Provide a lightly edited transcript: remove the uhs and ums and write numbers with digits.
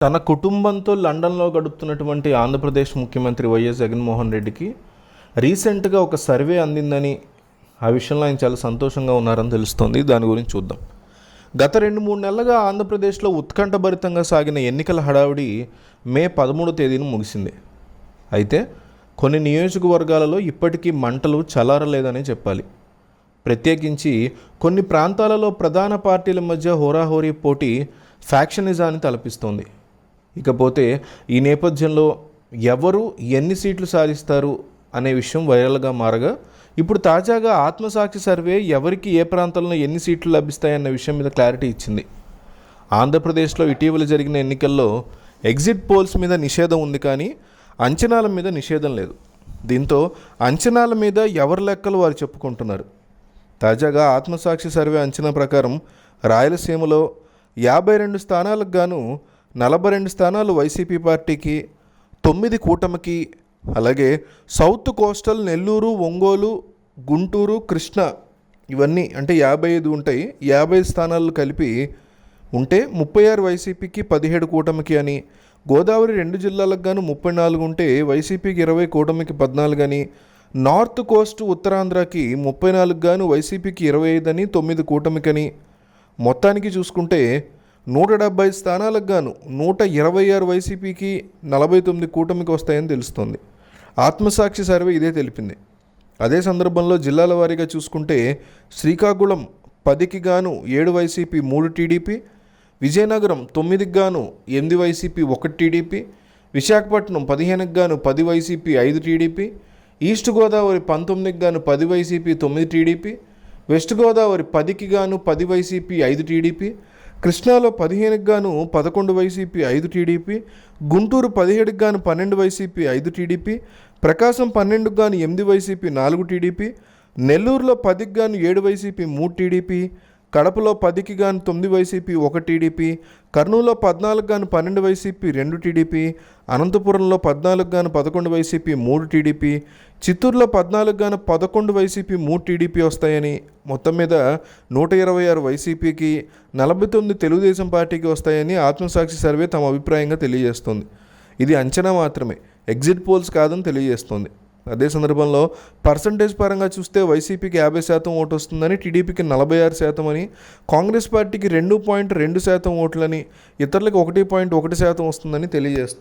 తన కుటుంబంతో లండన్లో గడుపుతున్నటువంటి ఆంధ్రప్రదేశ్ ముఖ్యమంత్రి వైఎస్ జగన్మోహన్ రెడ్డికి రీసెంట్గా ఒక సర్వే అందిందని, ఆ విషయంలో ఆయన చాలా సంతోషంగా ఉన్నారని తెలుస్తోంది. దాని గురించి చూద్దాం. గత 2-3 నెలలుగా ఆంధ్రప్రదేశ్లో ఉత్కంఠభరితంగా సాగిన ఎన్నికల హడావిడి మే 13వ తేదీన ముగిసింది. అయితే కొన్ని నియోజకవర్గాలలో ఇప్పటికీ మంటలు చల్లారలేదనే చెప్పాలి. ప్రత్యేకించి కొన్ని ప్రాంతాలలో ప్రధాన పార్టీల మధ్య హోరాహోరీ పోటీ ఫ్యాక్షనిజాన్ని తలపిస్తోంది. ఇకపోతే ఈ నేపథ్యంలో ఎవరు ఎన్ని సీట్లు సాధిస్తారు అనే విషయం వైరల్గా మారగా, ఇప్పుడు తాజాగా ఆత్మసాక్షి సర్వే ఎవరికి ఏ ప్రాంతంలో ఎన్ని సీట్లు లభిస్తాయన్న విషయం మీద క్లారిటీ ఇచ్చింది. ఆంధ్రప్రదేశ్లో ఇటీవల జరిగిన ఎన్నికల్లో ఎగ్జిట్ పోల్స్ మీద నిషేధం ఉంది, కానీ అంచనాల మీద నిషేధం లేదు. దీంతో అంచనాల మీద ఎవరి లెక్కలు వారు చెప్పుకుంటున్నారు. తాజాగా ఆత్మసాక్షి సర్వే అంచనా ప్రకారం రాయలసీమలో 52 స్థానాలకు గాను 42 స్థానాలు వైసీపీ పార్టీకి, 9 కూటమికి, అలాగే సౌత్ కోస్టల్ నెల్లూరు, ఒంగోలు, గుంటూరు, కృష్ణ ఇవన్నీ అంటే 55 ఉంటాయి. 50 స్థానాలు కలిపి ఉంటే 36 వైసీపీకి, 17 కూటమికి అని, గోదావరి 2 జిల్లాలకు గాను 34 ఉంటే వైసీపీకి 20, కూటమికి 14 అని, నార్త్ కోస్ట్ ఉత్తరాంధ్రకి 34 గాను వైసీపీకి 25 అని, 9 కూటమికని, మొత్తానికి చూసుకుంటే 170 స్థానాలకు గాను 126 వైసీపీకి, 49 కూటమికి వస్తాయని తెలుస్తోంది. ఆత్మసాక్షి సర్వే ఇదే తెలిపింది. అదే సందర్భంలో జిల్లాల వారీగా చూసుకుంటే శ్రీకాకుళం 10కి గాను 7 వైసీపీ, 3 టీడీపీ, విజయనగరం 9కి గాను 8 వైసీపీ, 1 టీడీపీ, విశాఖపట్నం 15కి గాను 10 వైసీపీ, 5 టీడీపీ, ఈస్ట్ గోదావరి 19కి గాను 10 వైసీపీ, 9 టీడీపీ, వెస్ట్ గోదావరి 10కి గాను 10 వైసీపీ, 5 టీడీపీ, కృష్ణాలో 15కి గాను 11 వైసీపీ, 5 టీడీపీ, గుంటూరు 17కి గాను 12 వైసీపీ, 5 టీడీపీ, ప్రకాశం 12కి గాను 8 వైసీపీ, 4 టీడీపీ, నెల్లూరులో 10కి గాను 7 వైసీపీ, 3 టీడీపీ, కడపలో 10కి గాను 9 వైసీపీ, 1 టీడీపీ, కర్నూలులో 14కి గాను 12 వైసీపీ, 2 టీడీపీ, అనంతపురంలో 14కి గాను 11 వైసీపీ, 3 టీడీపీ, చిత్తూరులో 14కి గాను 11 వైసీపీ, 3 టీడీపీ వస్తాయని, మొత్తం మీద 126 వైసీపీకి, 49 తెలుగుదేశం పార్టీకి వస్తాయని ఆత్మసాక్షి సర్వే తమ అభిప్రాయంగా తెలియజేస్తుంది. ఇది అంచనా మాత్రమే, ఎగ్జిట్ పోల్స్ కాదని తెలియజేస్తుంది. అదే సందర్భంలో పర్సంటేజ్ పరంగా చూస్తే వైసీపీకి 50% ఓటు వస్తుందని, టీడీపీకి 46% అని, కాంగ్రెస్ పార్టీకి 2.2% ఓట్లని, ఇతరులకు 1.1% వస్తుందని తెలియజేస్తుంది.